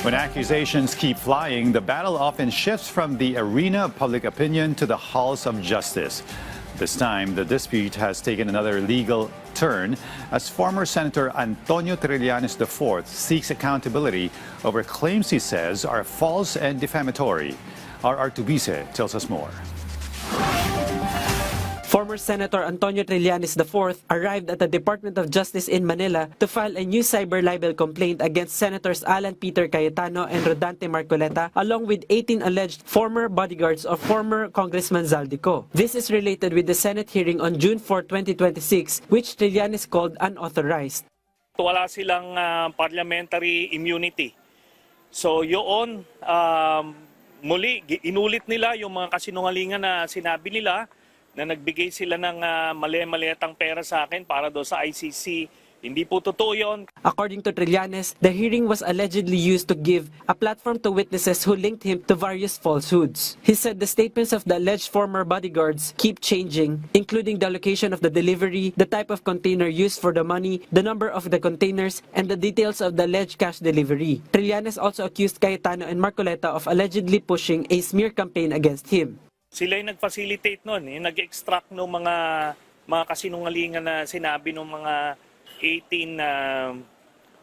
When accusations keep flying, the battle often shifts from the arena of public opinion to the halls of justice. This time, the dispute has taken another legal turn as former Senator Antonio Trillanes IV seeks accountability over claims he says are false and defamatory. Our Artubice tells us more. Former Senator Antonio Trillanes IV arrived at the Department of Justice in Manila to file a new cyber libel complaint against Senators Alan Peter Cayetano and Rodante Marcoleta, along with 18 alleged former bodyguards of former Congressman Zaldico. This is related with the Senate hearing on June 4, 2026, which Trillanes called unauthorized. Wala silang parliamentary immunity. So yun, muli, inulit nila yung mga kasinungalingan na sinabi nila na nagbigay sila ng mali-maliatang pera sa akin para do sa ICC. Hindi po totoo yun. According to Trillanes, the hearing was allegedly used to give a platform to witnesses who linked him to various falsehoods. He said the statements of the alleged former bodyguards keep changing, including the location of the delivery, the type of container used for the money, the number of the containers, and the details of the alleged cash delivery. Trillanes also accused Cayetano and Marcoleta of allegedly pushing a smear campaign against him. Sila yung nag-facilitate nun, nag-extract ng mga kasinungalingan na sinabi ng mga 18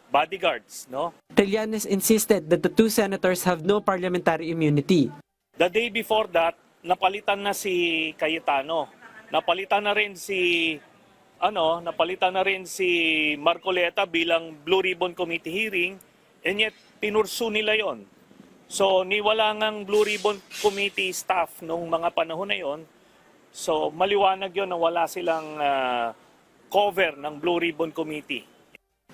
bodyguards, no? Trillanes insisted that the two senators have no parliamentary immunity. The day before that, napalitan na si Cayetano. Napalitan na rin si Marcoleta bilang Blue Ribbon Committee hearing, and yet pinursu nila 'yon. So, niwala ngang Blue Ribbon Committee staff nung mga panahon na yon. So, maliwanag yon na wala silang cover ng Blue Ribbon Committee.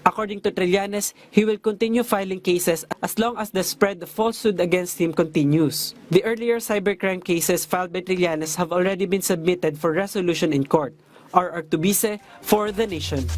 According to Trillanes, he will continue filing cases as long as the spread of falsehood against him continues. The earlier cybercrime cases filed by Trillanes have already been submitted for resolution in court. R. Artubice for The Nation.